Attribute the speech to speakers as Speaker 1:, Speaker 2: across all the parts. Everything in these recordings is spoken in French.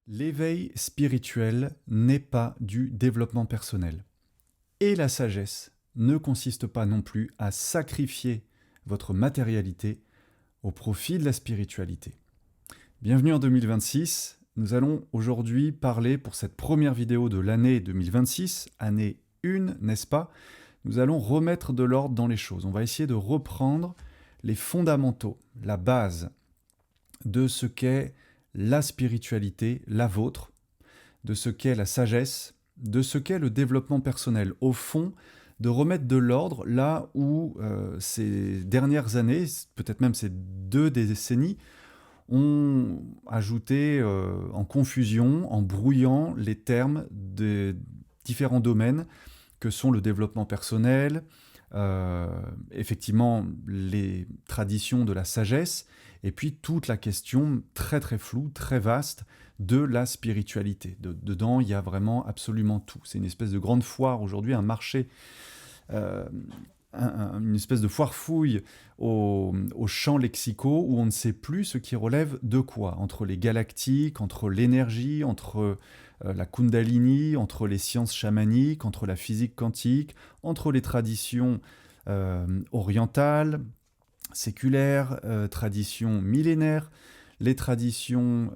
Speaker 1: L'éveil spirituel n'est pas du développement personnel. Et la sagesse ne consiste pas non plus à sacrifier votre matérialité au profit de la spiritualité. Bienvenue en 2026. Nous allons aujourd'hui parler pour cette première vidéo de l'année 2026, année 1, n'est-ce pas? Nous allons remettre de l'ordre dans les choses. On va essayer de reprendre les fondamentaux, la base de ce qu'est la spiritualité, la vôtre, de ce qu'est la sagesse, de ce qu'est le développement personnel. Au fond, de remettre de l'ordre là où ces dernières années, peut-être même ces 2 décennies, ont ajouté en confusion, en brouillant les termes des différents domaines que sont le développement personnel, effectivement les traditions de la sagesse, et puis toute la question très très floue, très vaste de la spiritualité. Dedans, il y a vraiment absolument tout. C'est une espèce de grande foire aujourd'hui, un marché, euh, une espèce de foire-fouille aux champs lexicaux où on ne sait plus ce qui relève de quoi, entre les galactiques, entre l'énergie, entre la Kundalini, entre les sciences chamaniques, entre la physique quantique, entre les traditions orientales, séculaires, traditions millénaires, les traditions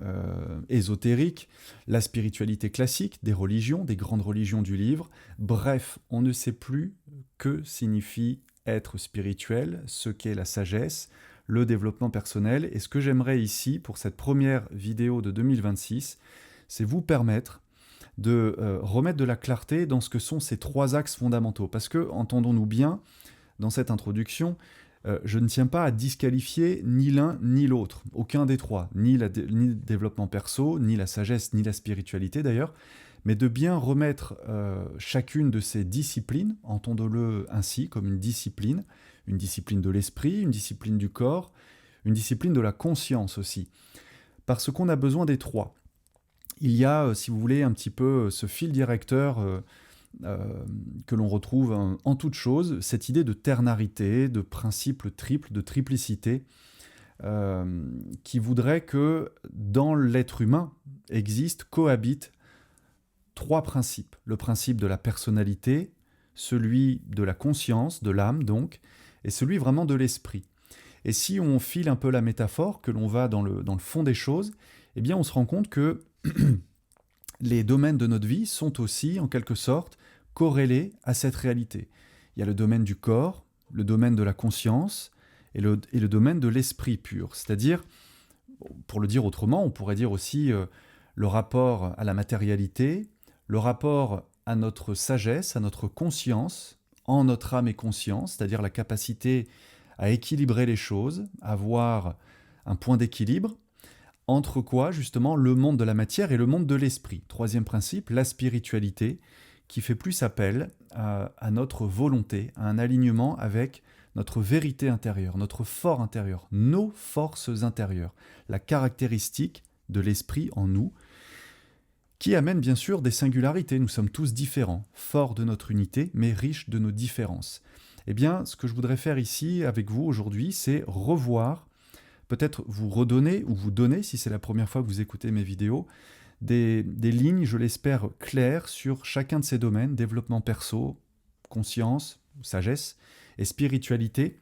Speaker 1: ésotériques, la spiritualité classique, des religions, des grandes religions du livre. Bref, on ne sait plus que signifie être spirituel, ce qu'est la sagesse, le développement personnel. Et ce que j'aimerais ici, pour cette première vidéo de 2026, c'est vous permettre de remettre de la clarté dans ce que sont ces 3 axes fondamentaux. Parce que, entendons-nous bien, dans cette introduction, je ne tiens pas à disqualifier ni l'un ni l'autre, aucun des 3, ni le développement perso, ni la sagesse, ni la spiritualité d'ailleurs, mais de bien remettre chacune de ces disciplines, entendons-le ainsi, comme une discipline de l'esprit, une discipline du corps, une discipline de la conscience aussi, parce qu'on a besoin des 3. Il y a, si vous voulez, un petit peu ce fil directeur que l'on retrouve en toute chose, cette idée de ternarité, de principe triple, de triplicité, qui voudrait que dans l'être humain cohabitent 3 principes. Le principe de la personnalité, celui de la conscience, de l'âme donc, et celui vraiment de l'esprit. Et si on file un peu la métaphore, que l'on va dans le fond des choses, eh bien on se rend compte que les domaines de notre vie sont aussi, en quelque sorte, corrélés à cette réalité. Il y a le domaine du corps, le domaine de la conscience et le domaine de l'esprit pur. C'est-à-dire, pour le dire autrement, on pourrait dire aussi le rapport à la matérialité, le rapport à notre sagesse, à notre conscience, en notre âme et conscience, c'est-à-dire la capacité à équilibrer les choses, à avoir un point d'équilibre, entre quoi, justement, le monde de la matière et le monde de l'esprit. 3e principe, la spiritualité, qui fait plus appel à notre volonté, à un alignement avec notre vérité intérieure, notre fort intérieur, nos forces intérieures, la caractéristique de l'esprit en nous, qui amène bien sûr des singularités. Nous sommes tous différents, forts de notre unité, mais riches de nos différences. Eh bien, ce que je voudrais faire ici avec vous aujourd'hui, c'est revoir, peut-être vous redonner ou vous donner, si c'est la première fois que vous écoutez mes vidéos, des lignes, je l'espère, claires sur chacun de ces domaines, développement perso, conscience, sagesse et spiritualité,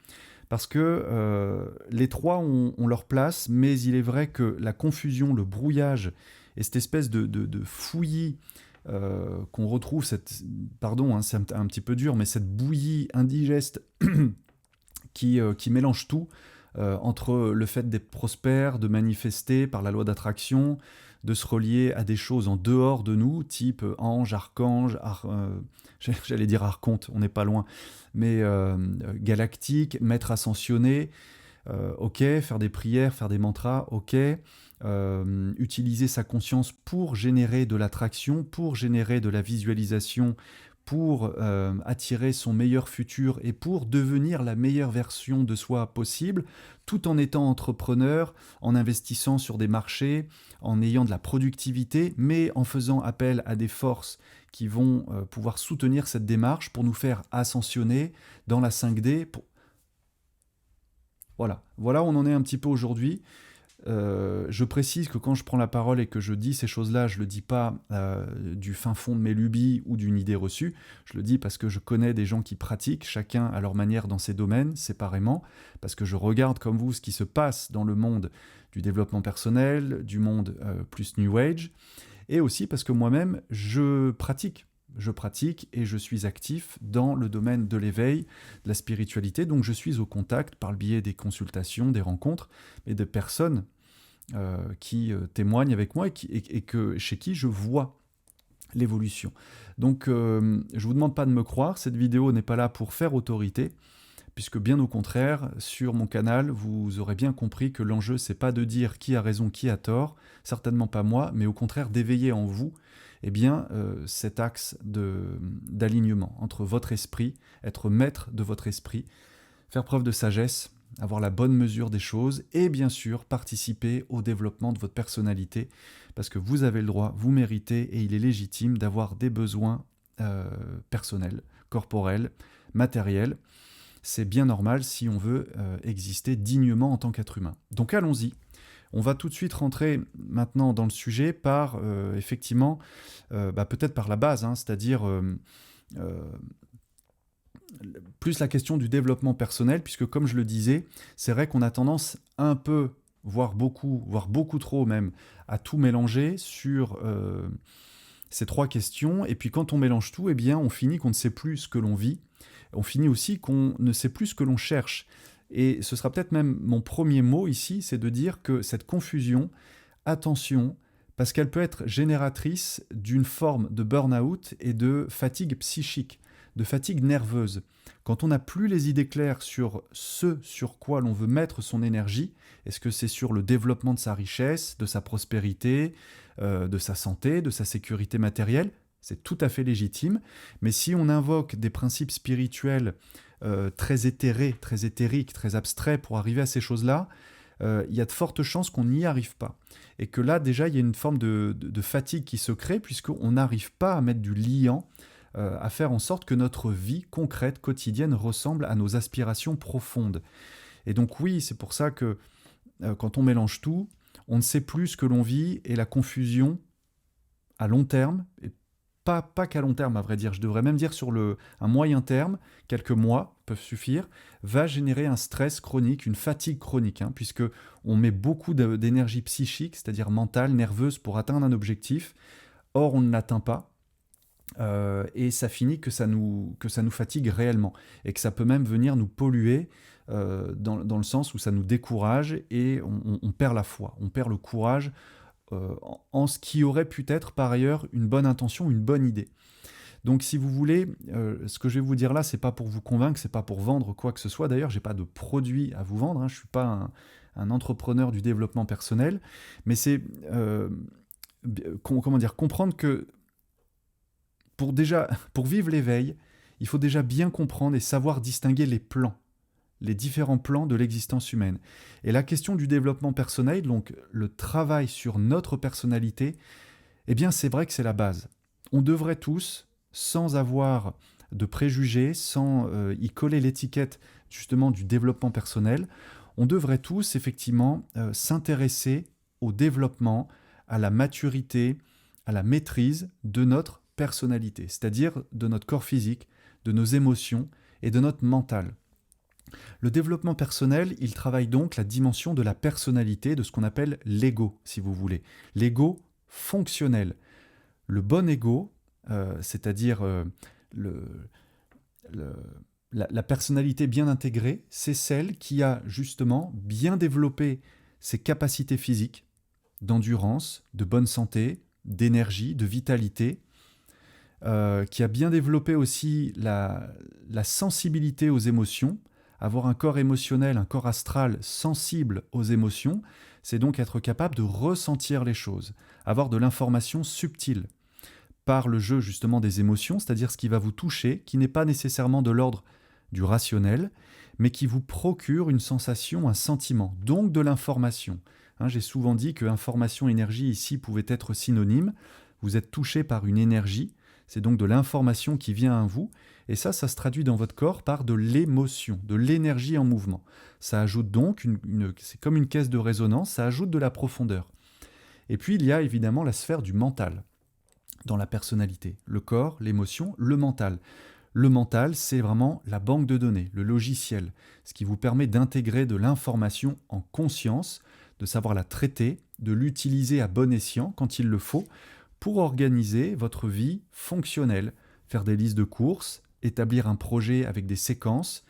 Speaker 1: parce que les 3 ont leur place, mais il est vrai que la confusion, le brouillage et cette espèce de fouillis qu'on retrouve, pardon, hein, c'est un petit peu dur, mais cette bouillie indigeste qui mélange tout, entre le fait d'être prospère, de manifester par la loi d'attraction, de se relier à des choses en dehors de nous, type ange, archange, j'allais dire archonte, on n'est pas loin, mais galactique, maître ascensionné, ok, faire des prières, faire des mantras, ok, utiliser sa conscience pour générer de l'attraction, pour générer de la visualisation, pour attirer son meilleur futur et pour devenir la meilleure version de soi possible, tout en étant entrepreneur, en investissant sur des marchés, en ayant de la productivité, mais en faisant appel à des forces qui vont pouvoir soutenir cette démarche pour nous faire ascensionner dans la 5D. Voilà où on en est un petit peu aujourd'hui. Je précise que quand je prends la parole et que je dis ces choses-là, je ne le dis pas du fin fond de mes lubies ou d'une idée reçue. Je le dis parce que je connais des gens qui pratiquent, chacun à leur manière dans ces domaines, séparément, parce que je regarde comme vous ce qui se passe dans le monde du développement personnel, du monde plus New Age, et aussi parce que moi-même, je pratique. Je pratique et je suis actif dans le domaine de l'éveil, de la spiritualité, donc je suis au contact par le biais des consultations, des rencontres, et de personnes qui témoignent avec moi chez qui je vois l'évolution. Donc je ne vous demande pas de me croire, cette vidéo n'est pas là pour faire autorité, puisque bien au contraire, sur mon canal, vous aurez bien compris que l'enjeu, c'est pas de dire qui a raison, qui a tort, certainement pas moi, mais au contraire d'éveiller en vous cet axe d'alignement entre votre esprit, être maître de votre esprit, faire preuve de sagesse, avoir la bonne mesure des choses et bien sûr participer au développement de votre personnalité parce que vous avez le droit, vous méritez et il est légitime d'avoir des besoins personnels, corporels, matériels. C'est bien normal si on veut exister dignement en tant qu'être humain. Donc allons-y. On va tout de suite rentrer maintenant dans le sujet par, effectivement, peut-être par la base, c'est-à-dire plus la question du développement personnel, puisque comme je le disais, c'est vrai qu'on a tendance un peu, voire beaucoup trop même, à tout mélanger sur ces trois questions, et puis quand on mélange tout, on finit qu'on ne sait plus ce que l'on vit, on finit aussi qu'on ne sait plus ce que l'on cherche. Et ce sera peut-être même mon premier mot ici, c'est de dire que cette confusion, attention, parce qu'elle peut être génératrice d'une forme de burn-out et de fatigue psychique, de fatigue nerveuse. Quand on n'a plus les idées claires sur ce sur quoi l'on veut mettre son énergie, est-ce que c'est sur le développement de sa richesse, de sa prospérité, de sa santé, de sa sécurité matérielle, c'est tout à fait légitime, mais si on invoque des principes spirituels très éthérés, très éthériques, très abstraits pour arriver à ces choses-là, il y a de fortes chances qu'on n'y arrive pas. Et que là, déjà, il y a une forme de fatigue qui se crée, puisqu'on n'arrive pas à mettre du liant, à faire en sorte que notre vie concrète, quotidienne, ressemble à nos aspirations profondes. Et donc oui, c'est pour ça que quand on mélange tout, on ne sait plus ce que l'on vit, et la confusion, à long terme, et pas qu'à long terme, à vrai dire, je devrais même dire sur un moyen terme, quelques mois peuvent suffire, va générer un stress chronique, une fatigue chronique, puisque on met beaucoup d'énergie psychique, c'est-à-dire mentale, nerveuse, pour atteindre un objectif. Or, on ne l'atteint pas, et ça finit que ça nous fatigue réellement, et que ça peut même venir nous polluer, dans le sens où ça nous décourage, et on perd la foi, on perd le courage, en ce qui aurait pu être par ailleurs une bonne intention, une bonne idée. Donc si vous voulez, ce que je vais vous dire là, c'est pas pour vous convaincre, c'est pas pour vendre quoi que ce soit. D'ailleurs, j'ai pas de produit à vous vendre, je suis pas un entrepreneur du développement personnel, mais c'est comprendre que pour vivre l'éveil, il faut déjà bien comprendre et savoir distinguer les différents plans de l'existence humaine. Et la question du développement personnel, donc le travail sur notre personnalité, c'est vrai que c'est la base. On devrait tous, sans avoir de préjugés, sans y coller l'étiquette justement du développement personnel, on devrait tous effectivement s'intéresser au développement, à la maturité, à la maîtrise de notre personnalité, c'est-à-dire de notre corps physique, de nos émotions et de notre mental. Le développement personnel, il travaille donc la dimension de la personnalité, de ce qu'on appelle l'ego, si vous voulez. L'ego fonctionnel. Le bon ego, c'est-à-dire la personnalité bien intégrée, c'est celle qui a justement bien développé ses capacités physiques, d'endurance, de bonne santé, d'énergie, de vitalité, qui a bien développé aussi la sensibilité aux émotions. Avoir un corps émotionnel, un corps astral sensible aux émotions, c'est donc être capable de ressentir les choses, avoir de l'information subtile par le jeu justement des émotions, c'est-à-dire ce qui va vous toucher, qui n'est pas nécessairement de l'ordre du rationnel, mais qui vous procure une sensation, un sentiment, donc de l'information. J'ai souvent dit que information, énergie ici pouvaient être synonymes. Vous êtes touché par une énergie, C'est donc de l'information qui vient à vous, et ça se traduit dans votre corps par de l'émotion, de l'énergie en mouvement. Ça ajoute donc, c'est comme une caisse de résonance, ça ajoute de la profondeur. Et puis il y a évidemment la sphère du mental dans la personnalité. Le corps, l'émotion, le mental. Le mental, c'est vraiment la banque de données, le logiciel, ce qui vous permet d'intégrer de l'information en conscience, de savoir la traiter, de l'utiliser à bon escient quand il le faut, pour organiser votre vie fonctionnelle, faire des listes de courses, établir un projet avec des séquences.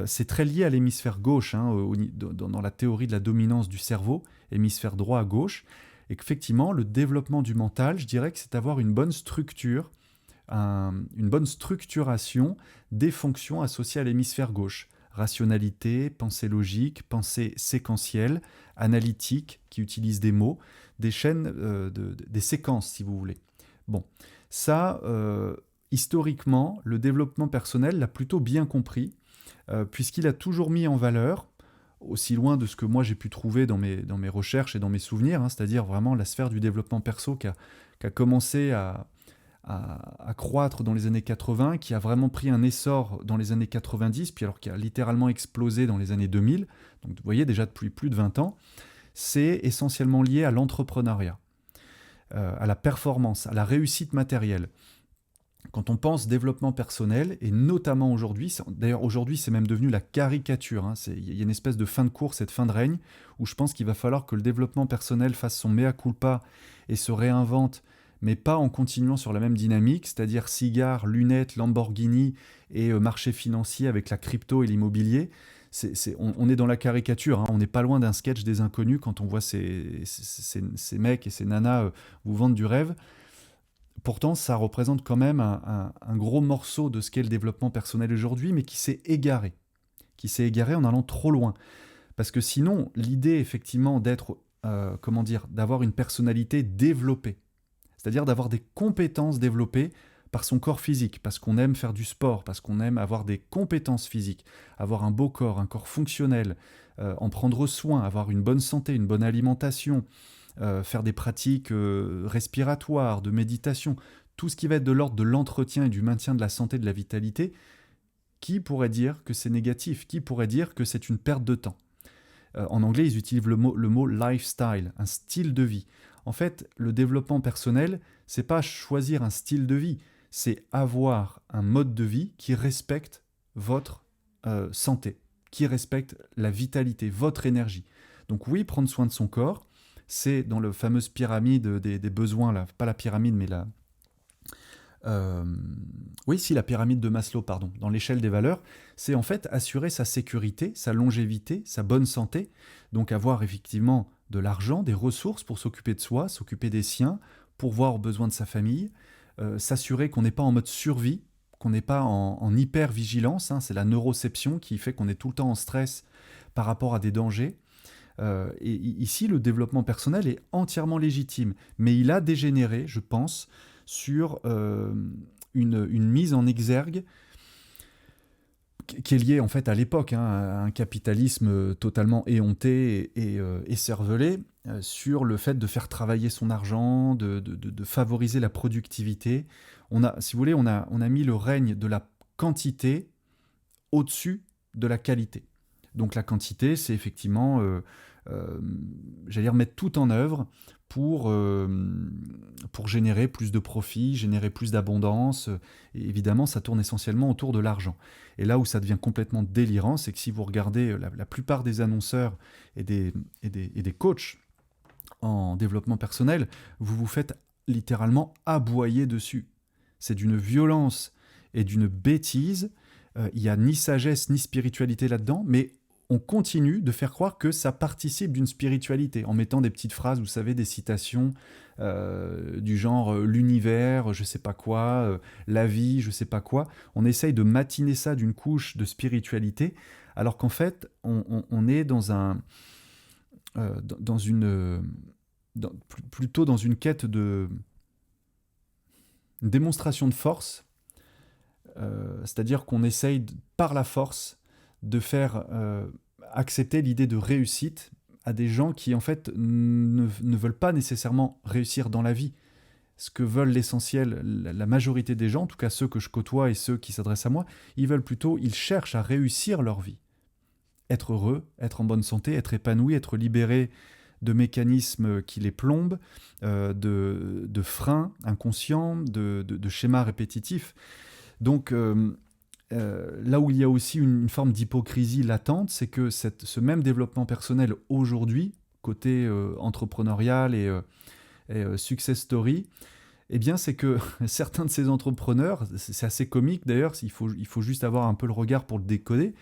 Speaker 1: C'est très lié à l'hémisphère gauche, dans la théorie de la dominance du cerveau, hémisphère droit à gauche. Et qu'effectivement, le développement du mental, je dirais que c'est avoir une bonne structure, une bonne structuration des fonctions associées à l'hémisphère gauche. Rationalité, pensée logique, pensée séquentielle, analytique, qui utilise des mots, des chaînes, des séquences, si vous voulez. Bon, ça, historiquement, le développement personnel l'a plutôt bien compris, puisqu'il a toujours mis en valeur, aussi loin de ce que moi j'ai pu trouver dans mes recherches et dans mes souvenirs, c'est-à-dire vraiment la sphère du développement perso qui a commencé à croître dans les années 80, qui a vraiment pris un essor dans les années 90, puis alors qui a littéralement explosé dans les années 2000, donc vous voyez déjà depuis plus de 20 ans, c'est essentiellement lié à l'entrepreneuriat, à la performance, à la réussite matérielle. Quand on pense développement personnel, et notamment aujourd'hui, d'ailleurs aujourd'hui c'est même devenu la caricature, il y a une espèce de fin de course et de fin de règne, où je pense qu'il va falloir que le développement personnel fasse son mea culpa et se réinvente, mais pas en continuant sur la même dynamique, c'est-à-dire cigares, lunettes, Lamborghini et marché financier avec la crypto et l'immobilier. On est dans la caricature, on n'est pas loin d'un sketch des inconnus quand on voit ces mecs et ces nanas vous vendre du rêve. Pourtant, ça représente quand même un gros morceau de ce qu'est le développement personnel aujourd'hui, mais qui s'est égaré en allant trop loin. Parce que sinon, l'idée effectivement d'avoir une personnalité développée, c'est-à-dire d'avoir des compétences développées par son corps physique, parce qu'on aime faire du sport, parce qu'on aime avoir des compétences physiques, avoir un beau corps, un corps fonctionnel, en prendre soin, avoir une bonne santé, une bonne alimentation, faire des pratiques respiratoires, de méditation, tout ce qui va être de l'ordre de l'entretien et du maintien de la santé, de la vitalité. Qui pourrait dire que c'est négatif? Qui pourrait dire que c'est une perte de temps? En anglais, ils utilisent le mot lifestyle, un style de vie. En fait, le développement personnel, c'est pas choisir un style de vie, c'est avoir un mode de vie qui respecte votre santé, qui respecte la vitalité, votre énergie. Donc oui, prendre soin de son corps, c'est dans la fameuse pyramide des besoins, là, pas la pyramide, mais la pyramide de Maslow, pardon, dans l'échelle des valeurs, c'est en fait assurer sa sécurité, sa longévité, sa bonne santé, donc avoir effectivement de l'argent, des ressources pour s'occuper de soi, s'occuper des siens, pourvoir aux besoins de sa famille, s'assurer qu'on n'est pas en mode survie, qu'on n'est pas en hyper-vigilance, c'est la neuroception qui fait qu'on est tout le temps en stress par rapport à des dangers. Et ici, le développement personnel est entièrement légitime, mais il a dégénéré, je pense, sur une mise en exergue qui est liée en fait à l'époque, à un capitalisme totalement éhonté et écervelé, sur le fait de faire travailler son argent, de favoriser la productivité. Si vous voulez, on a mis le règne de la quantité au-dessus de la qualité. Donc la quantité, c'est effectivement, mettre tout en œuvre pour générer plus de profit, générer plus d'abondance. Et évidemment, ça tourne essentiellement autour de l'argent. Et là où ça devient complètement délirant, c'est que si vous regardez la plupart des annonceurs et des coachs en développement personnel, vous vous faites littéralement aboyer dessus. C'est d'une violence et d'une bêtise. Il n'y a ni sagesse ni spiritualité là-dedans, mais on continue de faire croire que ça participe d'une spiritualité, en mettant des petites phrases, vous savez, des citations du genre l'univers, je sais pas quoi, la vie, je sais pas quoi. On essaye de matiner ça d'une couche de spiritualité, alors qu'en fait, on est plutôt dans une quête de démonstration de force, c'est-à-dire qu'on essaye par la force de faire accepter l'idée de réussite à des gens qui en fait ne veulent pas nécessairement réussir dans la vie. ce que veulent l'essentiel, la majorité des gens, en tout cas ceux que je côtoie et ceux qui s'adressent à moi, ils cherchent à réussir leur vie. Être heureux, être en bonne santé, être épanoui, être libéré de mécanismes qui les plombent, de freins inconscients, de schémas répétitifs. Donc là où il y a aussi une forme d'hypocrisie latente, c'est que ce même développement personnel aujourd'hui, côté entrepreneurial et success story, eh bien c'est que certains de ces entrepreneurs, c'est assez comique d'ailleurs, il faut juste avoir un peu le regard pour le décoder,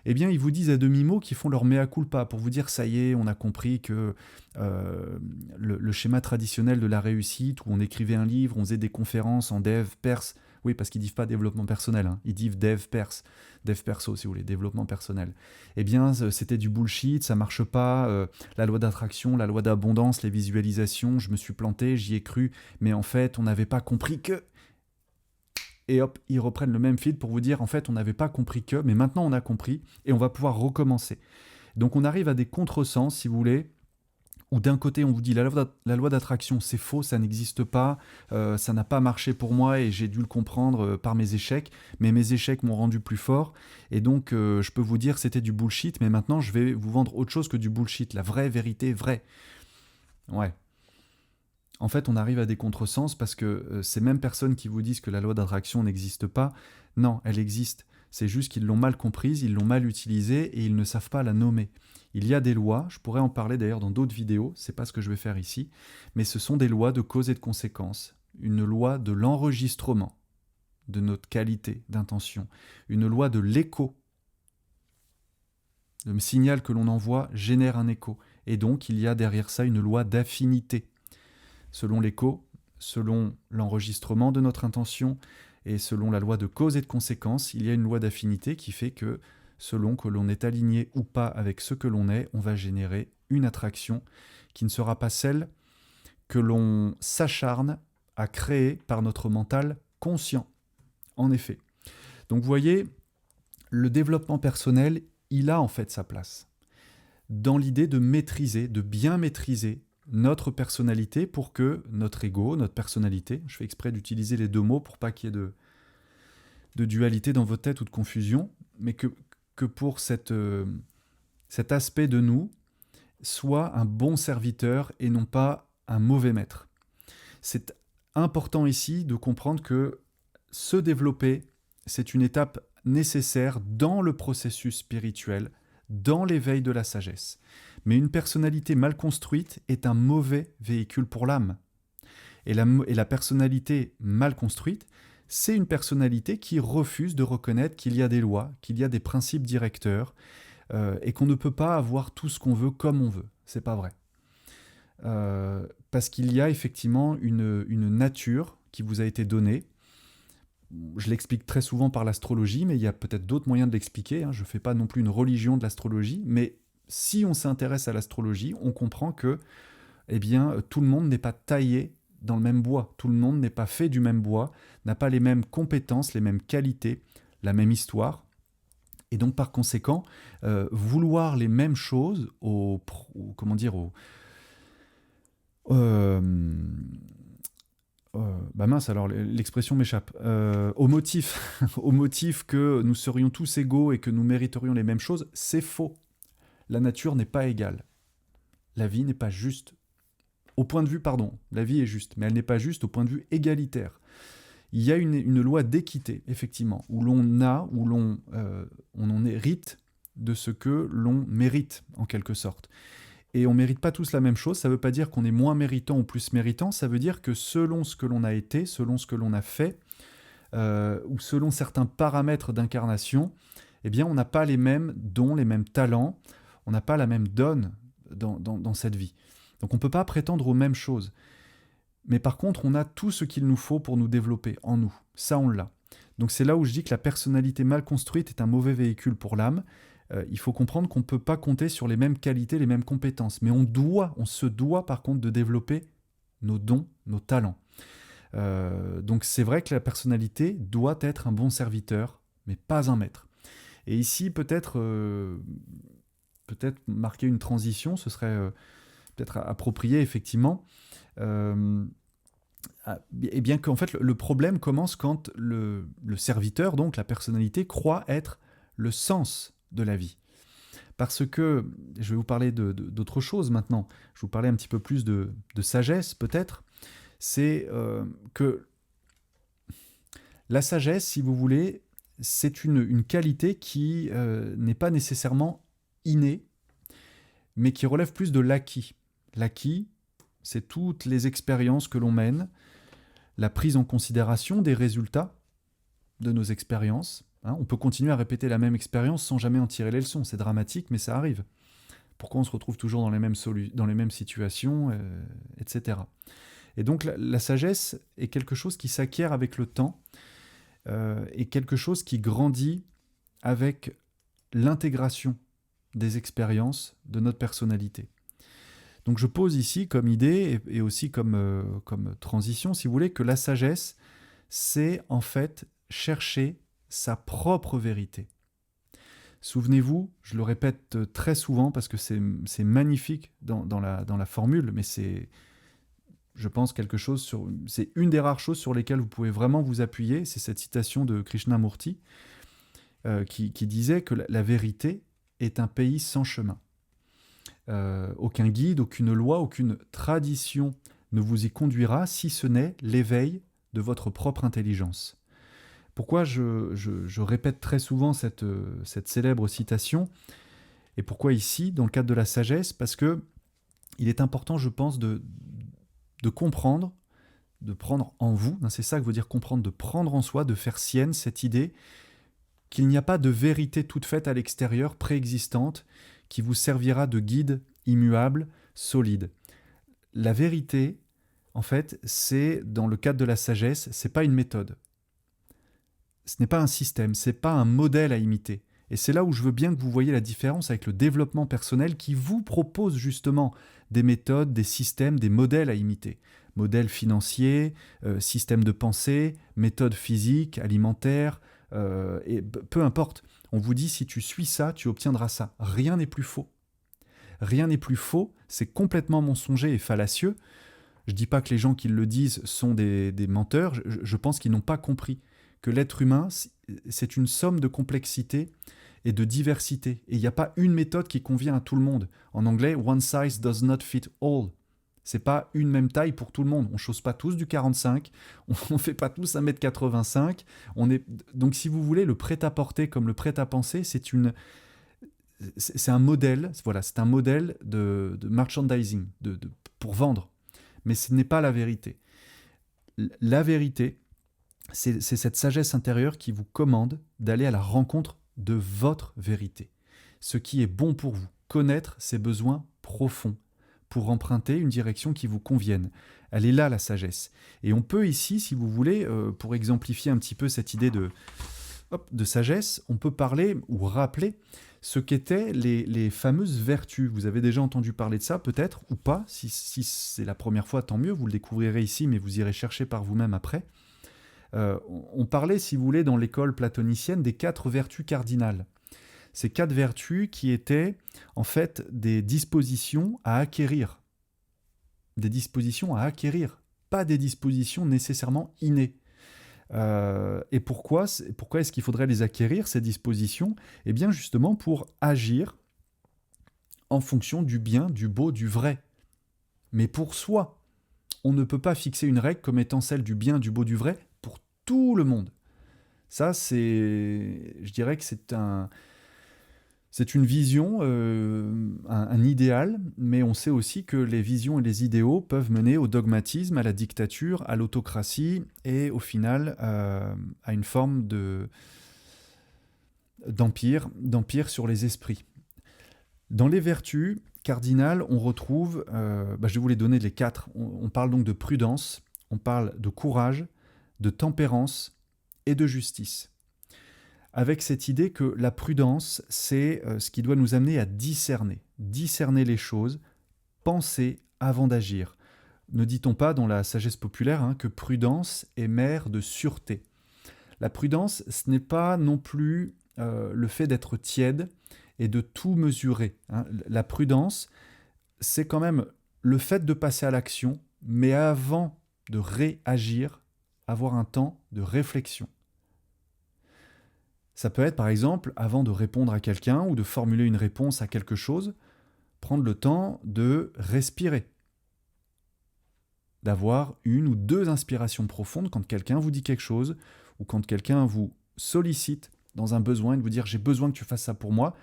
Speaker 1: eh bien, ils vous disent à demi-mot qu'ils font leur mea culpa pour vous dire ça y est, on a compris que le schéma traditionnel de la réussite, où on écrivait un livre, on faisait des conférences en dev, perse, oui, parce qu'ils disent pas développement personnel, hein, ils disent dev, perse, dev perso, si vous voulez, développement personnel. Eh bien, c'était du bullshit, ça marche pas, la loi d'attraction, la loi d'abondance, les visualisations, je me suis planté, j'y ai cru, mais en fait, on n'avait pas compris que... Et hop, ils reprennent le même fil pour vous dire, en fait, on n'avait pas compris que, mais maintenant on a compris, et on va pouvoir recommencer. Donc on arrive à des contresens, si vous voulez, où d'un côté on vous dit, la loi d'attraction, c'est faux, ça n'existe pas, ça n'a pas marché pour moi, et j'ai dû le comprendre par mes échecs, mais mes échecs m'ont rendu plus fort, et donc je peux vous dire, c'était du bullshit, mais maintenant je vais vous vendre autre chose que du bullshit, la vraie vérité vraie. Ouais. En fait, on arrive à des contresens parce que ces mêmes personnes qui vous disent que la loi d'attraction n'existe pas, non, elle existe. C'est juste qu'ils l'ont mal comprise, ils l'ont mal utilisée et ils ne savent pas la nommer. Il y a des lois, je pourrais en parler d'ailleurs dans d'autres vidéos, c'est pas ce que je vais faire ici, mais ce sont des lois de cause et de conséquence, une loi de l'enregistrement de notre qualité d'intention, une loi de l'écho. Le signal que l'on envoie génère un écho, et donc il y a derrière ça une loi d'affinité. Selon l'écho, selon l'enregistrement de notre intention et selon la loi de cause et de conséquence, il y a une loi d'affinité qui fait que selon que l'on est aligné ou pas avec ce que l'on est, on va générer une attraction qui ne sera pas celle que l'on s'acharne à créer par notre mental conscient. En effet. Donc vous voyez, le développement personnel, il a en fait sa place dans l'idée de maîtriser, de bien maîtriser notre personnalité pour que notre ego, notre personnalité, je fais exprès d'utiliser les deux mots pour pas qu'il y ait de dualité dans votre tête ou de confusion, mais que pour cet aspect de nous soit un bon serviteur et non pas un mauvais maître. C'est important ici de comprendre que se développer, c'est une étape nécessaire dans le processus spirituel, dans l'éveil de la sagesse. Mais une personnalité mal construite est un mauvais véhicule pour l'âme. Et la personnalité mal construite, c'est une personnalité qui refuse de reconnaître qu'il y a des lois, qu'il y a des principes directeurs, et qu'on ne peut pas avoir tout ce qu'on veut comme on veut. C'est pas vrai. Parce qu'il y a effectivement une nature qui vous a été donnée. Je l'explique très souvent par l'astrologie, mais il y a peut-être d'autres moyens de l'expliquer. Je ne fais pas non plus une religion de l'astrologie, mais si on s'intéresse à l'astrologie, on comprend que eh bien, tout le monde n'est pas taillé dans le même bois. Tout le monde n'est pas fait du même bois, n'a pas les mêmes compétences, les mêmes qualités, la même histoire. Et donc, par conséquent, vouloir les mêmes choses mince, alors l'expression m'échappe. Au motif, au motif que nous serions tous égaux et que nous mériterions les mêmes choses, c'est faux. La nature n'est pas égale. La vie n'est pas juste. Au point de vue, la vie est juste, mais elle n'est pas juste au point de vue égalitaire. Il y a une loi d'équité, effectivement, où l'on en hérite de ce que l'on mérite, en quelque sorte. Et on ne mérite pas tous la même chose, ça ne veut pas dire qu'on est moins méritant ou plus méritant, ça veut dire que selon ce que l'on a été, selon ce que l'on a fait, ou selon certains paramètres d'incarnation, eh bien on n'a pas les mêmes dons, les mêmes talents, on n'a pas la même donne dans cette vie. Donc on ne peut pas prétendre aux mêmes choses. Mais par contre, on a tout ce qu'il nous faut pour nous développer en nous. Ça, on l'a. Donc c'est là où je dis que la personnalité mal construite est un mauvais véhicule pour l'âme. Il faut comprendre qu'on ne peut pas compter sur les mêmes qualités, les mêmes compétences. Mais on se doit par contre de développer nos dons, nos talents. Donc c'est vrai que la personnalité doit être un bon serviteur, mais pas un maître. Et ici, peut-être marquer une transition, ce serait peut-être approprié, effectivement, Et bien qu'en fait, le problème commence quand le serviteur, donc la personnalité, croit être le sens de la vie. Parce que, je vais vous parler d'autre chose maintenant, je vais vous parler un petit peu plus de sagesse peut-être, c'est que la sagesse, si vous voulez, c'est une qualité qui n'est pas nécessairement innée, mais qui relève plus de l'acquis. L'acquis, c'est toutes les expériences que l'on mène, la prise en considération des résultats de nos expériences. Hein. On peut continuer à répéter la même expérience sans jamais en tirer les leçons. C'est dramatique, mais ça arrive. Pourquoi on se retrouve toujours dans les mêmes situations, etc. Et donc la sagesse est quelque chose qui s'acquiert avec le temps et quelque chose qui grandit avec l'intégration des expériences de notre personnalité. Donc je pose ici comme idée et aussi comme transition, si vous voulez, que la sagesse, c'est en fait chercher sa propre vérité. Souvenez-vous, je le répète très souvent parce que c'est magnifique dans la formule, mais c'est, je pense, c'est une des rares choses sur lesquelles vous pouvez vraiment vous appuyer, c'est cette citation de Krishnamurti qui disait que la vérité est un pays sans chemin. Aucun guide, aucune loi, aucune tradition ne vous y conduira si ce n'est l'éveil de votre propre intelligence. Pourquoi je répète très souvent cette célèbre citation et pourquoi ici, dans le cadre de la sagesse? Parce que il est important, je pense, de comprendre, de prendre en vous, hein, c'est ça que veut dire comprendre, de prendre en soi, de faire sienne cette idée qu'il n'y a pas de vérité toute faite à l'extérieur, préexistante, qui vous servira de guide immuable, solide. La vérité, en fait, c'est, dans le cadre de la sagesse, c'est pas une méthode. Ce n'est pas un système, c'est pas un modèle à imiter. Et c'est là où je veux bien que vous voyez la différence avec le développement personnel qui vous propose justement des méthodes, des systèmes, des modèles à imiter. Modèles financiers, systèmes de pensée, méthodes physiques, alimentaires, et peu importe. On vous dit si tu suis ça, tu obtiendras ça. Rien n'est plus faux. Rien n'est plus faux, c'est complètement mensonger et fallacieux. Je ne dis pas que les gens qui le disent sont des menteurs, je pense qu'ils n'ont pas compris que l'être humain, c'est une somme de complexité et de diversité. Et il n'y a pas une méthode qui convient à tout le monde. En anglais, one size does not fit all. C'est pas une même taille pour tout le monde. On ne chausse pas tous du 45, on ne fait pas tous 1m85. Donc si vous voulez, le prêt-à-porter comme le prêt-à-penser, c'est un modèle, voilà, c'est un modèle de merchandising, pour vendre. Mais ce n'est pas la vérité. La vérité, c'est cette sagesse intérieure qui vous commande d'aller à la rencontre de votre vérité. Ce qui est bon pour vous, connaître ses besoins profonds pour emprunter une direction qui vous convienne. Elle est là, la sagesse. Et on peut ici, si vous voulez, pour exemplifier un petit peu cette idée de sagesse, on peut parler ou rappeler ce qu'étaient les fameuses vertus. Vous avez déjà entendu parler de ça, peut-être, ou pas. Si c'est la première fois, tant mieux, vous le découvrirez ici, mais vous irez chercher par vous-même après. On parlait, si vous voulez, dans l'école platonicienne, des 4 vertus cardinales. Ces 4 vertus qui étaient, en fait, des dispositions à acquérir. Des dispositions à acquérir, pas des dispositions nécessairement innées. Et pourquoi est-ce qu'il faudrait les acquérir, ces dispositions? Eh bien, justement, pour agir en fonction du bien, du beau, du vrai. Mais pour soi. On ne peut pas fixer une règle comme étant celle du bien, du beau, du vrai pour tout le monde. Ça, je dirais que c'est une vision, un idéal, mais on sait aussi que les visions et les idéaux peuvent mener au dogmatisme, à la dictature, à l'autocratie et au final à une forme d'empire sur les esprits. Dans les vertus cardinales, on retrouve, je vais vous les donner les 4. On parle donc de prudence, on parle de courage, de tempérance et de justice. Avec cette idée que la prudence, c'est ce qui doit nous amener à discerner les choses, penser avant d'agir. Ne dit-on pas dans la sagesse populaire que prudence est mère de sûreté? La prudence, ce n'est pas non plus le fait d'être tiède et de tout mesurer. La prudence, c'est quand même le fait de passer à l'action, mais avant de réagir, avoir un temps de réflexion. Ça peut être par exemple, avant de répondre à quelqu'un ou de formuler une réponse à quelque chose, prendre le temps de respirer, d'avoir 1 ou 2 inspirations profondes quand quelqu'un vous dit quelque chose ou quand quelqu'un vous sollicite dans un besoin et de vous dire « j'ai besoin que tu fasses ça pour moi »,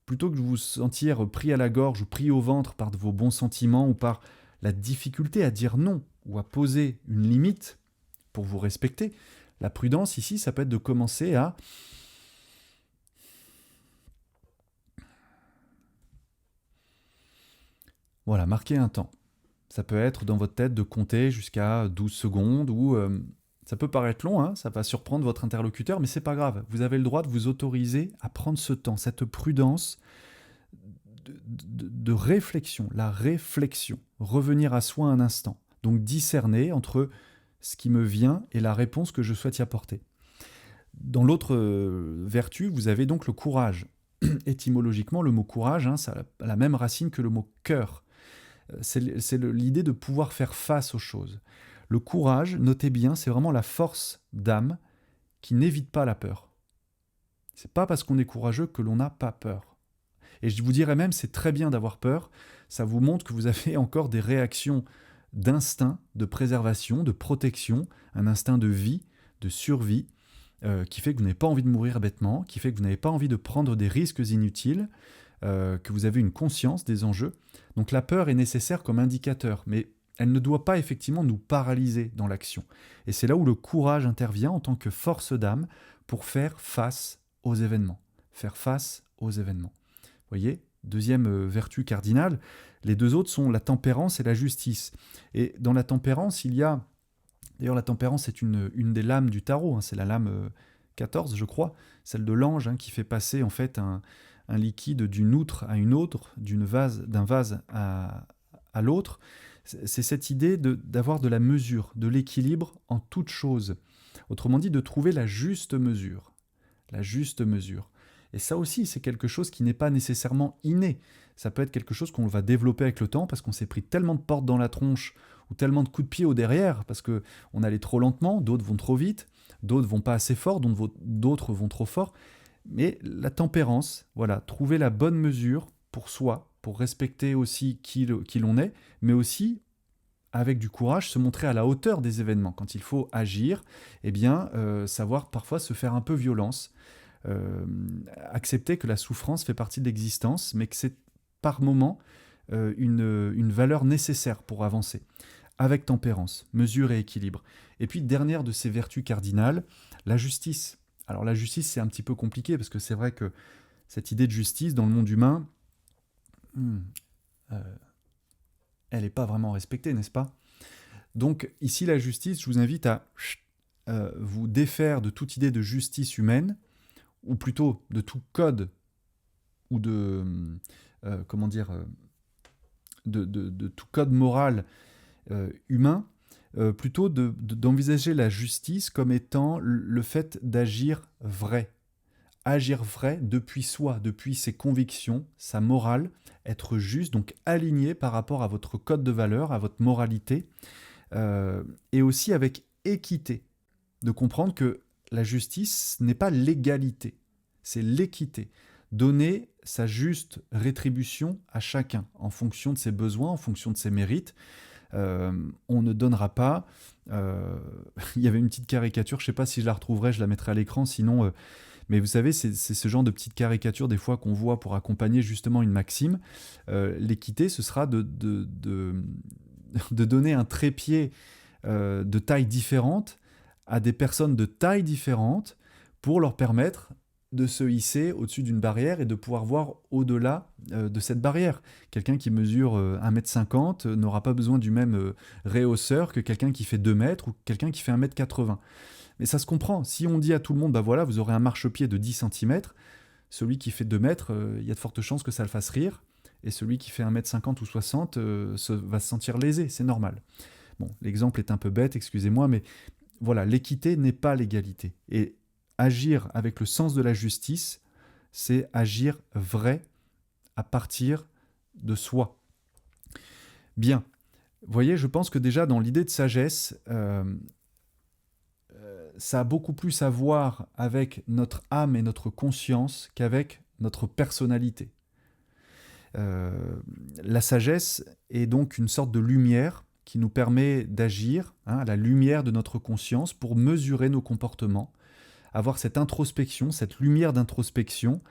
Speaker 1: plutôt que de vous sentir pris à la gorge ou pris au ventre par vos bons sentiments ou par la difficulté à dire non ou à poser une limite pour vous respecter. La prudence ici, ça peut être de commencer à marquer un temps. Ça peut être dans votre tête de compter jusqu'à 12 secondes ou ça peut paraître long, hein, ça va surprendre votre interlocuteur, mais c'est pas grave. Vous avez le droit de vous autoriser à prendre ce temps, cette prudence de réflexion, la réflexion, revenir à soi un instant. Donc discerner entre ce qui me vient et la réponse que je souhaite y apporter. Dans l'autre vertu, vous avez donc le courage. Étymologiquement, le mot courage, hein, ça a la même racine que le mot cœur. C'est l'idée de pouvoir faire face aux choses. Le courage, notez bien, c'est vraiment la force d'âme qui n'évite pas la peur. C'est pas parce qu'on est courageux que l'on n'a pas peur. Et je vous dirais même, c'est très bien d'avoir peur, ça vous montre que vous avez encore des réactions d'instinct, de préservation, de protection, un instinct de vie, de survie, qui fait que vous n'avez pas envie de mourir bêtement, qui fait que vous n'avez pas envie de prendre des risques inutiles, que vous avez une conscience des enjeux. Donc la peur est nécessaire comme indicateur, mais elle ne doit pas effectivement nous paralyser dans l'action. Et c'est là où le courage intervient en tant que force d'âme pour faire face aux événements. Faire face aux événements. Vous voyez, deuxième vertu cardinale, les 2 autres sont la tempérance et la justice. Et dans la tempérance, il y a... D'ailleurs, la tempérance est une des lames du tarot, hein, c'est la lame 14, je crois, celle de l'ange, hein, qui fait passer en fait un liquide d'une outre à une autre, d'un vase à l'autre. C'est cette idée d'avoir de la mesure, de l'équilibre en toute chose. Autrement dit, de trouver la juste mesure. La juste mesure. Et ça aussi, c'est quelque chose qui n'est pas nécessairement inné. Ça peut être quelque chose qu'on va développer avec le temps parce qu'on s'est pris tellement de portes dans la tronche ou tellement de coups de pied au derrière parce qu'on allait trop lentement, d'autres vont trop vite, d'autres vont pas assez fort, d'autres vont trop fort. Mais la tempérance, voilà, trouver la bonne mesure pour soi, pour respecter aussi qui l'on est, mais aussi, avec du courage, se montrer à la hauteur des événements. Quand il faut agir, eh bien, savoir parfois se faire un peu violence, accepter que la souffrance fait partie de l'existence, mais que c'est par moment une valeur nécessaire pour avancer, avec tempérance, mesure et équilibre. Et puis, dernière de ces vertus cardinales, la justice. Alors la justice, c'est un petit peu compliqué, parce que c'est vrai que cette idée de justice dans le monde humain, elle n'est pas vraiment respectée, n'est-ce pas? Donc ici, la justice, je vous invite à vous défaire de toute idée de justice humaine, ou plutôt de tout code, ou de tout code moral humain, plutôt d'envisager la justice comme étant le fait d'agir vrai. Agir vrai depuis soi, depuis ses convictions, sa morale, être juste, donc aligné par rapport à votre code de valeurs, à votre moralité, et aussi avec équité, de comprendre que la justice n'est pas l'égalité, c'est l'équité. Donner sa juste rétribution à chacun, en fonction de ses besoins, en fonction de ses mérites. On ne donnera pas... il y avait une petite caricature, je ne sais pas si je la retrouverai, je la mettrai à l'écran, sinon... mais vous savez, c'est ce genre de petites caricatures des fois qu'on voit pour accompagner justement une maxime. L'équité, ce sera de donner un trépied de taille différente à des personnes de taille différente pour leur permettre de se hisser au-dessus d'une barrière et de pouvoir voir au-delà de cette barrière. Quelqu'un qui mesure 1,50 m n'aura pas besoin du même rehausseur que quelqu'un qui fait 2 mètres ou quelqu'un qui fait 1,80 m. Mais ça se comprend. Si on dit à tout le monde, bah voilà, vous aurez un marchepied de 10 cm, celui qui fait 2 mètres, il y a de fortes chances que ça le fasse rire, et celui qui fait 1,50 m ou 60 va se sentir lésé, c'est normal. Bon, l'exemple est un peu bête, excusez-moi, mais voilà, l'équité n'est pas l'égalité. Et agir avec le sens de la justice, c'est agir vrai à partir de soi. Bien. Vous voyez, je pense que déjà dans l'idée de sagesse, ça a beaucoup plus à voir avec notre âme et notre conscience qu'avec notre personnalité. Euh, la sagesse est donc une sorte de lumière qui nous permet d'agir, à la lumière de notre conscience, pour mesurer nos comportements, avoir cette introspection, cette lumière d'introspection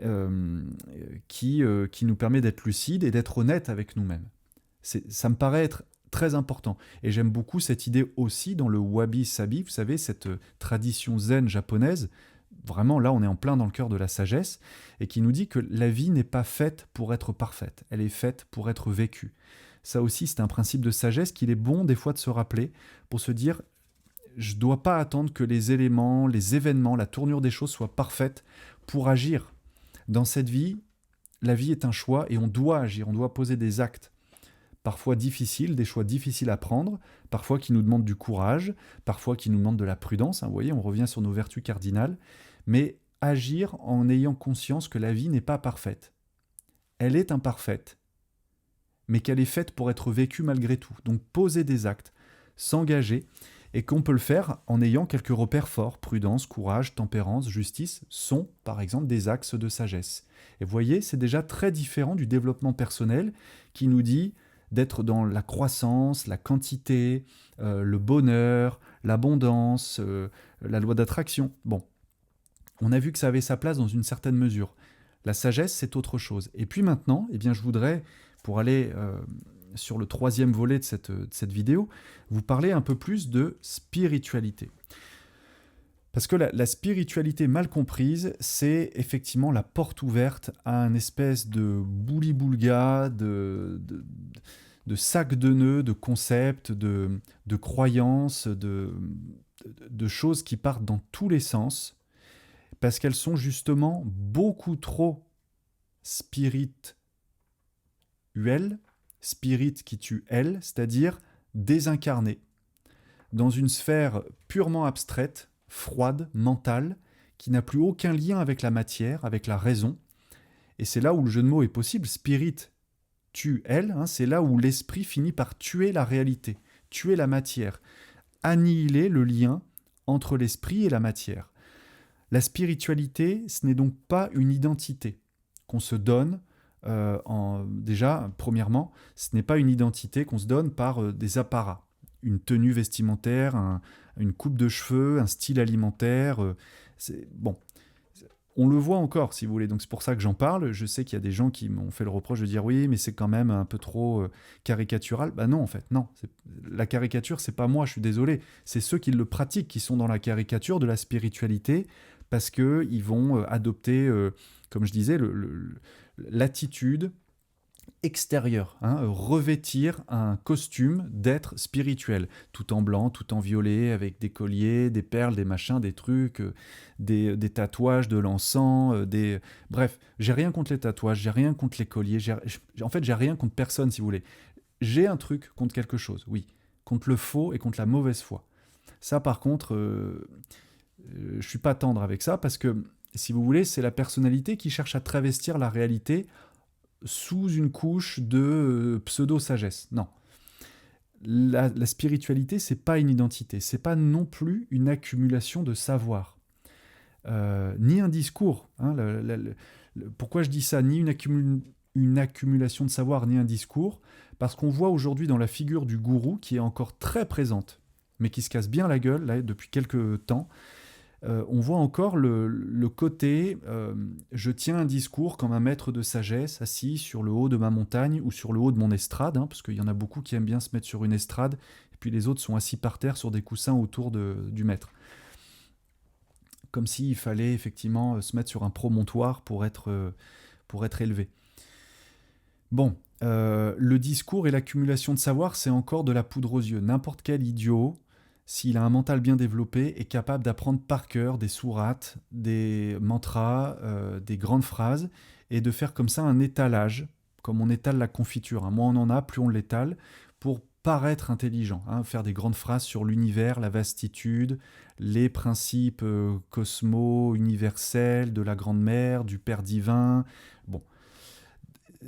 Speaker 1: euh, qui nous permet d'être lucide et d'être honnête avec nous-mêmes. Ça me paraît être très important. Et j'aime beaucoup cette idée aussi dans le wabi-sabi, vous savez, cette tradition zen japonaise. Vraiment, là, on est en plein dans le cœur de la sagesse, et qui nous dit que la vie n'est pas faite pour être parfaite, elle est faite pour être vécue. Ça aussi, c'est un principe de sagesse qu'il est bon des fois de se rappeler, pour se dire, je ne dois pas attendre que les éléments, les événements, la tournure des choses soient parfaites pour agir. Dans cette vie, la vie est un choix et on doit agir, on doit poser des actes. Parfois difficiles, des choix difficiles à prendre, parfois qui nous demandent du courage, parfois qui nous demandent de la prudence. Vous voyez, on revient sur nos vertus cardinales. Mais agir en ayant conscience que la vie n'est pas parfaite. Elle est imparfaite, mais qu'elle est faite pour être vécue malgré tout. Donc poser des actes, s'engager, et qu'on peut le faire en ayant quelques repères forts. Prudence, courage, tempérance, justice sont par exemple des axes de sagesse. Et vous voyez, c'est déjà très différent du développement personnel qui nous dit d'être dans la croissance, la quantité, le bonheur, l'abondance, la loi d'attraction. Bon, on a vu que ça avait sa place dans une certaine mesure. La sagesse, c'est autre chose. Et puis maintenant, eh bien, je voudrais, pour aller sur le troisième volet de cette vidéo, vous parler un peu plus de spiritualité. Parce que la spiritualité mal comprise, c'est effectivement la porte ouverte à un espèce de bouli-boulga, de sac de nœuds, de concepts, de croyances, de choses qui partent dans tous les sens, parce qu'elles sont justement beaucoup trop spirituelles, spirit qui tue elle, c'est-à-dire désincarnées, dans une sphère purement abstraite, froide, mentale, qui n'a plus aucun lien avec la matière, avec la raison. Et c'est là où le jeu de mots est possible. Spirit tue elle, c'est là où l'esprit finit par tuer la réalité, tuer la matière, annihiler le lien entre l'esprit et la matière. La spiritualité, ce n'est donc pas une identité qu'on se donne. Déjà, premièrement, ce n'est pas une identité qu'on se donne par des apparats. Une tenue vestimentaire, une coupe de cheveux, un style alimentaire. Bon, on le voit encore, si vous voulez. Donc c'est pour ça que j'en parle. Je sais qu'il y a des gens qui m'ont fait le reproche de dire oui, mais c'est quand même un peu trop caricatural. Ben non, en fait, non. La caricature, c'est pas moi, je suis désolé. C'est ceux qui le pratiquent qui sont dans la caricature de la spiritualité parce qu'ils vont adopter, comme je disais, l'attitude extérieur, revêtir un costume d'être spirituel, tout en blanc, tout en violet, avec des colliers, des perles, des machins, des trucs, des tatouages, de l'encens, bref, j'ai rien contre les tatouages, j'ai rien contre les colliers, en fait j'ai rien contre personne si vous voulez. J'ai un truc contre quelque chose, oui, contre le faux et contre la mauvaise foi. Ça par contre, je suis pas tendre avec ça parce que, si vous voulez, c'est la personnalité qui cherche à travestir la réalité sous une couche de pseudo-sagesse. Non. La spiritualité, c'est pas une identité, c'est pas non plus une accumulation de savoir, ni un discours. Pourquoi je dis ça? Ni une accumulation de savoir, ni un discours, parce qu'on voit aujourd'hui dans la figure du gourou, qui est encore très présente, mais qui se casse bien la gueule là, depuis quelques temps, on voit encore le côté je tiens un discours comme un maître de sagesse assis sur le haut de ma montagne ou sur le haut de mon estrade, parce qu'il y en a beaucoup qui aiment bien se mettre sur une estrade, et puis les autres sont assis par terre sur des coussins autour du maître. Comme s'il fallait effectivement se mettre sur un promontoire pour être élevé. Bon, le discours et l'accumulation de savoir, c'est encore de la poudre aux yeux. N'importe quel idiot, s'il a un mental bien développé, est capable d'apprendre par cœur des sourates, des mantras, des grandes phrases, et de faire comme ça un étalage, comme on étale la confiture. Moins on en a, plus on l'étale, pour paraître intelligent. Faire des grandes phrases sur l'univers, la vastitude, les principes cosmo-universels de la Grande Mère, du Père divin. Bon,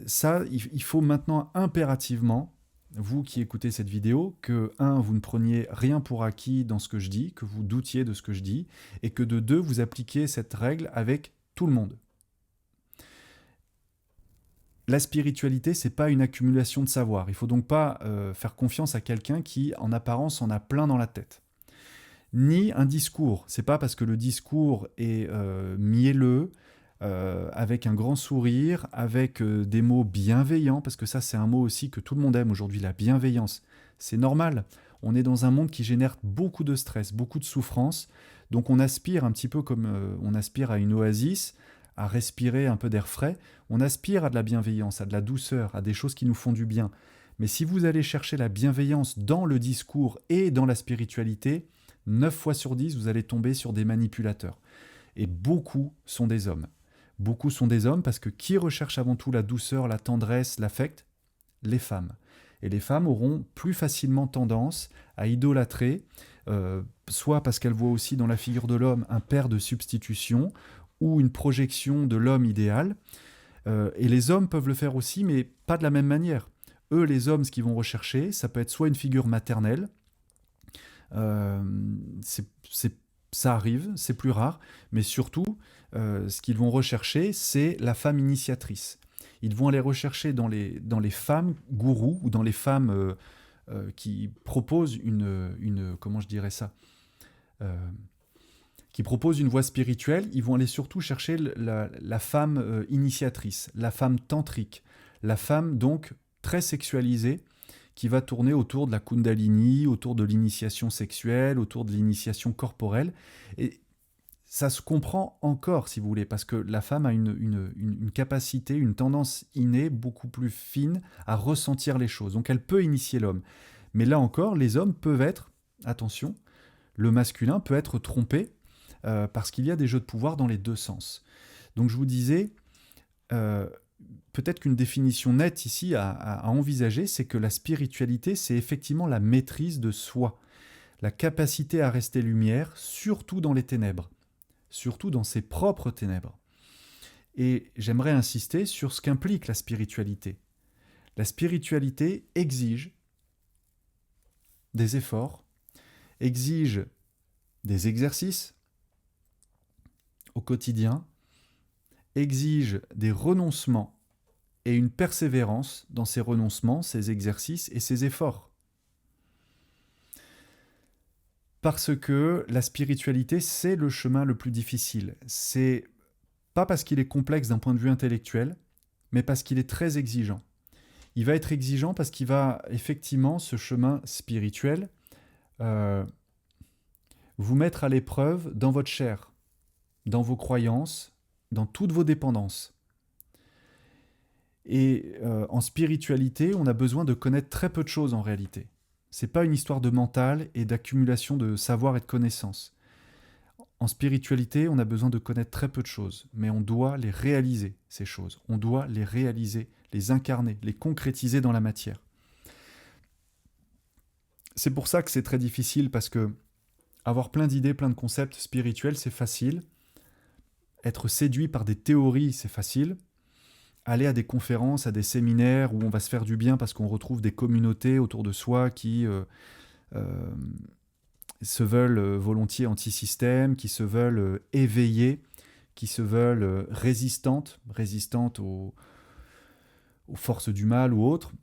Speaker 1: ça, il faut maintenant impérativement vous qui écoutez cette vidéo, que, vous ne preniez rien pour acquis dans ce que je dis, que vous doutiez de ce que je dis, et que de deux, vous appliquiez cette règle avec tout le monde. La spiritualité, c'est pas une accumulation de savoir. Il faut donc pas faire confiance à quelqu'un qui, en apparence, en a plein dans la tête. Ni un discours. C'est pas parce que le discours est mielleux, avec un grand sourire, avec des mots bienveillants, parce que ça c'est un mot aussi que tout le monde aime aujourd'hui, la bienveillance. C'est normal. On est dans un monde qui génère beaucoup de stress, beaucoup de souffrance. Donc on aspire un petit peu comme on aspire à une oasis, à respirer un peu d'air frais. On aspire à de la bienveillance, à de la douceur, à des choses qui nous font du bien. Mais si vous allez chercher la bienveillance dans le discours et dans la spiritualité, 9 fois sur 10, vous allez tomber sur des manipulateurs. Et beaucoup sont des hommes. Beaucoup sont des hommes parce que qui recherche avant tout la douceur, la tendresse, l'affect ? Les femmes. Et les femmes auront plus facilement tendance à idolâtrer, soit parce qu'elles voient aussi dans la figure de l'homme un père de substitution ou une projection de l'homme idéal. Et les hommes peuvent le faire aussi, mais pas de la même manière. Eux, les hommes, ce qu'ils vont rechercher, ça peut être soit une figure maternelle, ça arrive, c'est plus rare, mais surtout, ce qu'ils vont rechercher, c'est la femme initiatrice. Ils vont aller rechercher dans les femmes gourous ou dans les femmes qui proposent comment je dirais ça, qui proposent une voie spirituelle. Ils vont aller surtout chercher la femme initiatrice, la femme tantrique, la femme donc très sexualisée, qui va tourner autour de la Kundalini, autour de l'initiation sexuelle, autour de l'initiation corporelle. Et ça se comprend encore, si vous voulez, parce que la femme a une capacité, une tendance innée beaucoup plus fine à ressentir les choses. Donc elle peut initier l'homme. Mais là encore, les hommes peuvent être, attention, le masculin peut être trompé parce qu'il y a des jeux de pouvoir dans les deux sens. Donc je vous disais, peut-être qu'une définition nette ici à envisager, c'est que la spiritualité, c'est effectivement la maîtrise de soi, la capacité à rester lumière, surtout dans les ténèbres, surtout dans ses propres ténèbres. Et j'aimerais insister sur ce qu'implique la spiritualité. La spiritualité exige des efforts, exige des exercices au quotidien, exige des renoncements et une persévérance dans ces renoncements, ces exercices et ces efforts. Parce que la spiritualité, c'est le chemin le plus difficile. C'est pas parce qu'il est complexe d'un point de vue intellectuel, mais parce qu'il est très exigeant. Il va être exigeant parce qu'il va effectivement, ce chemin spirituel, vous mettre à l'épreuve dans votre chair, dans vos croyances, dans toutes vos dépendances. Et en spiritualité, on a besoin de connaître très peu de choses en réalité. C'est pas une histoire de mental et d'accumulation de savoir et de connaissances. En spiritualité, on a besoin de connaître très peu de choses, mais on doit les réaliser, ces choses. On doit les réaliser, les incarner, les concrétiser dans la matière. C'est pour ça que c'est très difficile, parce que avoir plein d'idées, plein de concepts spirituels, c'est facile. Être séduit par des théories, c'est facile. Aller à des conférences, à des séminaires où on va se faire du bien parce qu'on retrouve des communautés autour de soi qui se veulent volontiers anti-système, qui se veulent éveillées, qui se veulent résistantes aux forces du mal ou autres.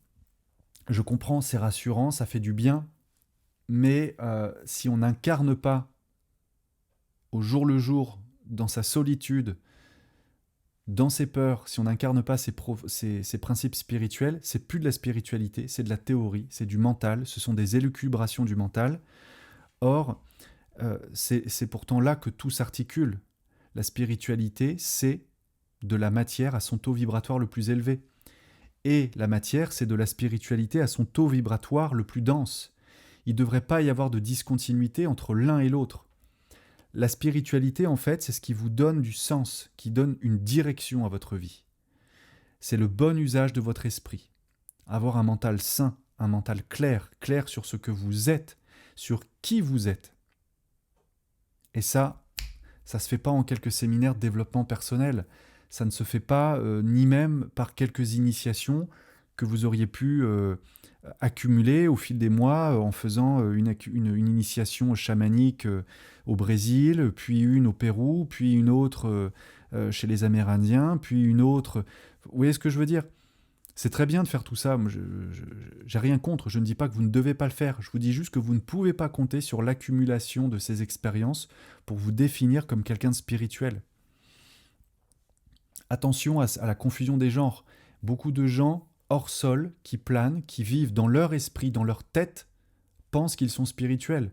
Speaker 1: Je comprends, c'est rassurant, ça fait du bien, mais si on n'incarne pas au jour le jour, dans sa solitude, dans ses peurs, si on n'incarne pas ces principes spirituels, c'est plus de la spiritualité, c'est de la théorie, c'est du mental, ce sont des élucubrations du mental. Or, c'est pourtant là que tout s'articule. La spiritualité, c'est de la matière à son taux vibratoire le plus élevé. Et la matière, c'est de la spiritualité à son taux vibratoire le plus dense. Il ne devrait pas y avoir de discontinuité entre l'un et l'autre. La spiritualité, en fait, c'est ce qui vous donne du sens, qui donne une direction à votre vie. C'est le bon usage de votre esprit. Avoir un mental sain, un mental clair, clair sur ce que vous êtes, sur qui vous êtes. Et ça se fait pas en quelques séminaires de développement personnel. Ça ne se fait pas ni même par quelques initiations que vous auriez pu accumuler au fil des mois en faisant une initiation chamanique au Brésil, puis une au Pérou, puis une autre chez les Amérindiens, puis une autre... Vous voyez ce que je veux dire ? C'est très bien de faire tout ça, moi, j'ai rien contre, je ne dis pas que vous ne devez pas le faire, je vous dis juste que vous ne pouvez pas compter sur l'accumulation de ces expériences pour vous définir comme quelqu'un de spirituel. Attention à la confusion des genres. Beaucoup de gens hors sol, qui planent, qui vivent dans leur esprit, dans leur tête, pensent qu'ils sont spirituels.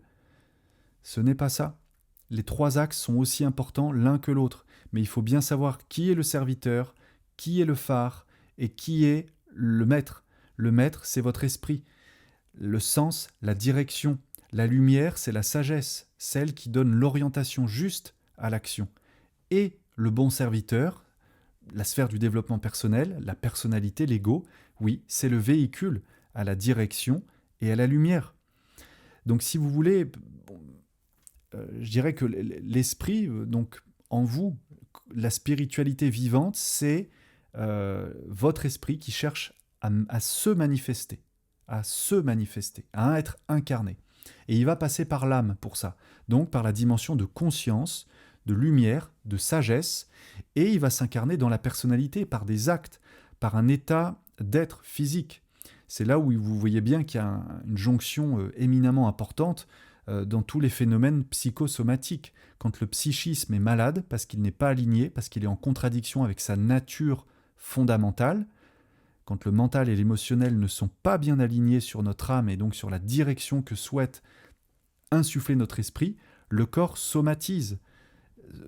Speaker 1: Ce n'est pas ça. Les 3 axes sont aussi importants l'un que l'autre, mais il faut bien savoir qui est le serviteur, qui est le phare et qui est le maître. Le maître, c'est votre esprit. Le sens, la direction. La lumière, c'est la sagesse, celle qui donne l'orientation juste à l'action. Et le bon serviteur, la sphère du développement personnel, la personnalité, l'ego, oui, c'est le véhicule à la direction et à la lumière. Donc si vous voulez, je dirais que l'esprit, donc en vous, la spiritualité vivante, c'est votre esprit qui cherche à se manifester, à être incarné. Et il va passer par l'âme pour ça, donc par la dimension de conscience, de lumière, de sagesse, et il va s'incarner dans la personnalité par des actes, par un état d'être physique. C'est là où vous voyez bien qu'il y a une jonction éminemment importante dans tous les phénomènes psychosomatiques. Quand le psychisme est malade, parce qu'il n'est pas aligné, parce qu'il est en contradiction avec sa nature fondamentale, quand le mental et l'émotionnel ne sont pas bien alignés sur notre âme et donc sur la direction que souhaite insuffler notre esprit, le corps somatise.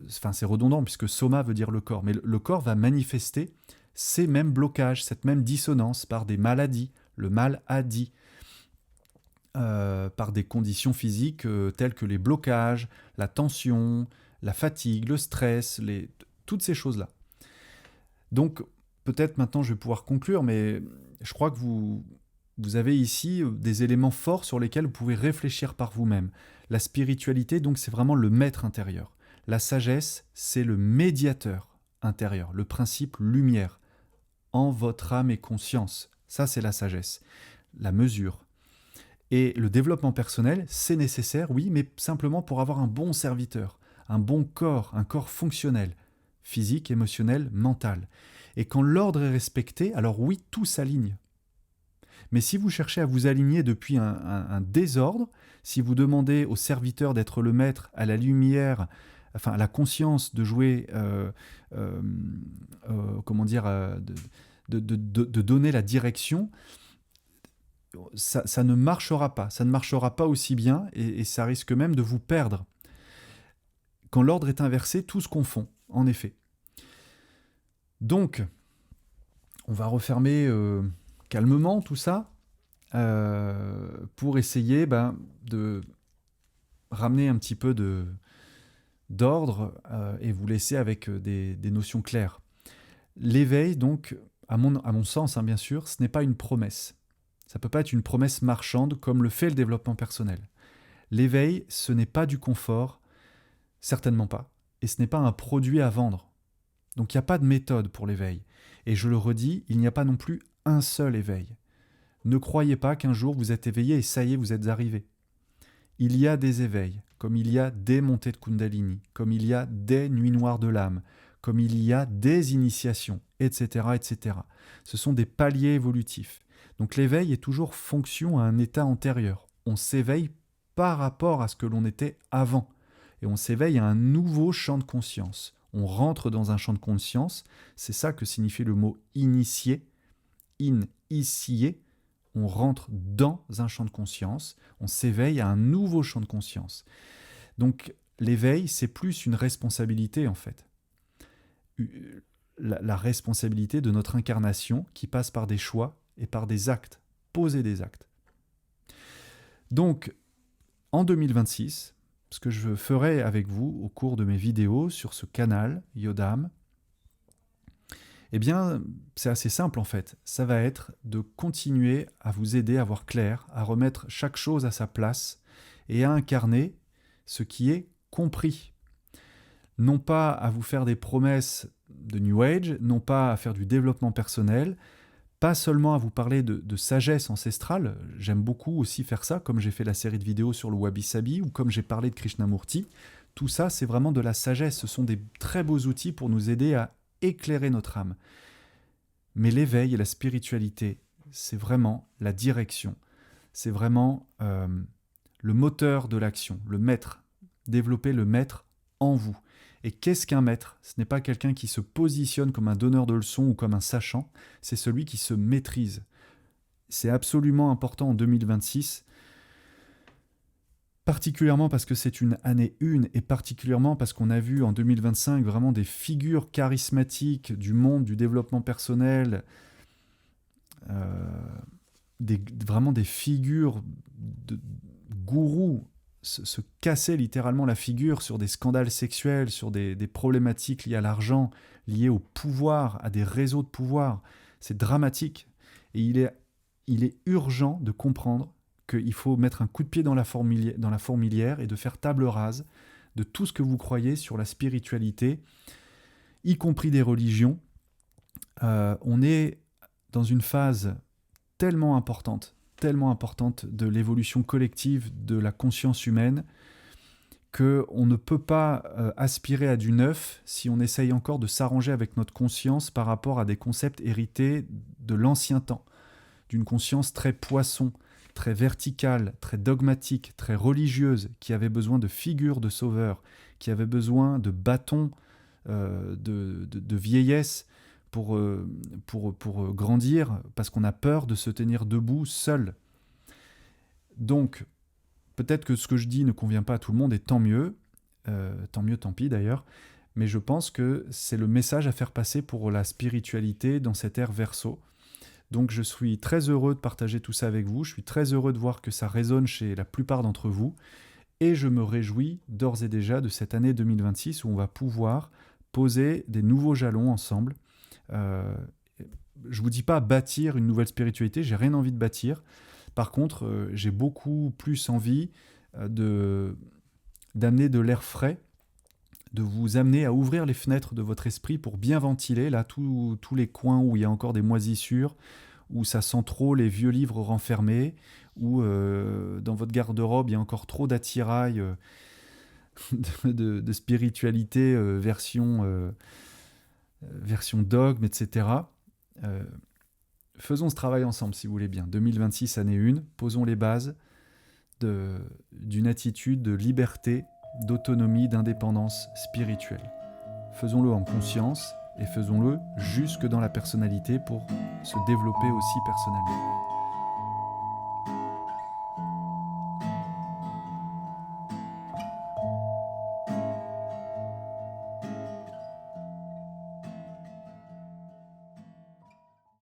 Speaker 1: Enfin, c'est redondant puisque soma veut dire le corps, mais le corps va manifester ces mêmes blocages, cette même dissonance par des maladies, le mal a dit, par des conditions physiques telles que les blocages, la tension, la fatigue, le stress, toutes ces choses-là. Donc, peut-être maintenant je vais pouvoir conclure, mais je crois que vous avez ici des éléments forts sur lesquels vous pouvez réfléchir par vous-même. La spiritualité, donc, c'est vraiment le maître intérieur. La sagesse, c'est le médiateur intérieur, le principe lumière, en votre âme et conscience. Ça, c'est la sagesse, la mesure. Et le développement personnel, c'est nécessaire, oui, mais simplement pour avoir un bon serviteur, un bon corps, un corps fonctionnel, physique, émotionnel, mental. Et quand l'ordre est respecté, alors oui, tout s'aligne. Mais si vous cherchez à vous aligner depuis un désordre, si vous demandez au serviteur d'être le maître, à la lumière, enfin à la conscience de jouer, de donner la direction, ça ne marchera pas. Ça ne marchera pas aussi bien et ça risque même de vous perdre. Quand l'ordre est inversé, tout se confond, en effet. Donc, on va refermer calmement tout ça pour essayer de ramener un petit peu d'ordre et vous laisser avec des notions claires. L'éveil, donc, à mon sens, bien sûr, ce n'est pas une promesse. Ça ne peut pas être une promesse marchande comme le fait le développement personnel. L'éveil, ce n'est pas du confort, certainement pas. Et ce n'est pas un produit à vendre. Donc il n'y a pas de méthode pour l'éveil. Et je le redis, il n'y a pas non plus un seul éveil. Ne croyez pas qu'un jour vous êtes éveillé et ça y est, vous êtes arrivé. Il y a des éveils, comme il y a des montées de Kundalini, comme il y a des nuits noires de l'âme, comme il y a des initiations, etc., etc. Ce sont des paliers évolutifs. Donc l'éveil est toujours fonction à un état antérieur. On s'éveille par rapport à ce que l'on était avant. Et on s'éveille à un nouveau champ de conscience. On rentre dans un champ de conscience. C'est ça que signifie le mot initié. Initié. On rentre dans un champ de conscience. On s'éveille à un nouveau champ de conscience. Donc l'éveil, c'est plus une responsabilité en fait. La responsabilité de notre incarnation qui passe par des choix et par des actes, poser des actes. Donc, en 2026, ce que je ferai avec vous au cours de mes vidéos sur ce canal Yodam, eh bien, c'est assez simple en fait. Ça va être de continuer à vous aider à voir clair, à remettre chaque chose à sa place et à incarner ce qui est compris. Non pas à vous faire des promesses de New Age, non pas à faire du développement personnel, pas seulement à vous parler de sagesse ancestrale, j'aime beaucoup aussi faire ça, comme j'ai fait la série de vidéos sur le Wabi Sabi, ou comme j'ai parlé de Krishnamurti. Tout ça, c'est vraiment de la sagesse, ce sont des très beaux outils pour nous aider à éclairer notre âme. Mais l'éveil et la spiritualité, c'est vraiment la direction, c'est vraiment le moteur de l'action, le maître, développer le maître en vous. Et qu'est-ce qu'un maître ? Ce n'est pas quelqu'un qui se positionne comme un donneur de leçons ou comme un sachant, c'est celui qui se maîtrise. C'est absolument important en 2026, particulièrement parce que c'est une année 1 et particulièrement parce qu'on a vu en 2025 vraiment des figures charismatiques du monde du développement personnel, vraiment des figures de gourous se casser littéralement la figure sur des scandales sexuels, sur des problématiques liées à l'argent, liées au pouvoir, à des réseaux de pouvoir. C'est dramatique. Et il est urgent de comprendre qu'il faut mettre un coup de pied dans la fourmilière et de faire table rase de tout ce que vous croyez sur la spiritualité, y compris des religions. On est dans une phase tellement importante de l'évolution collective de la conscience humaine qu'on ne peut pas aspirer à du neuf si on essaye encore de s'arranger avec notre conscience par rapport à des concepts hérités de l'ancien temps, d'une conscience très poisson, très verticale, très dogmatique, très religieuse, qui avait besoin de figures de sauveurs, qui avait besoin de bâtons de vieillesse pour grandir, parce qu'on a peur de se tenir debout seul. Donc, peut-être que ce que je dis ne convient pas à tout le monde, et tant mieux, tant pis d'ailleurs, mais je pense que c'est le message à faire passer pour la spiritualité dans cette ère Verseau. Donc je suis très heureux de partager tout ça avec vous, je suis très heureux de voir que ça résonne chez la plupart d'entre vous, et je me réjouis d'ores et déjà de cette année 2026 où on va pouvoir poser des nouveaux jalons ensemble. Je vous dis pas bâtir une nouvelle spiritualité, j'ai rien envie de bâtir. Par contre, j'ai beaucoup plus envie d'amener de l'air frais, de vous amener à ouvrir les fenêtres de votre esprit pour bien ventiler là tous les coins où il y a encore des moisissures, où ça sent trop les vieux livres renfermés, où dans votre garde-robe il y a encore trop d'attirail de spiritualité version dogme, etc. Faisons ce travail ensemble si vous voulez bien. 2026, année 1, posons les bases d'une attitude de liberté, d'autonomie, d'indépendance spirituelle. Faisons-le en conscience et faisons-le jusque dans la personnalité pour se développer aussi personnellement.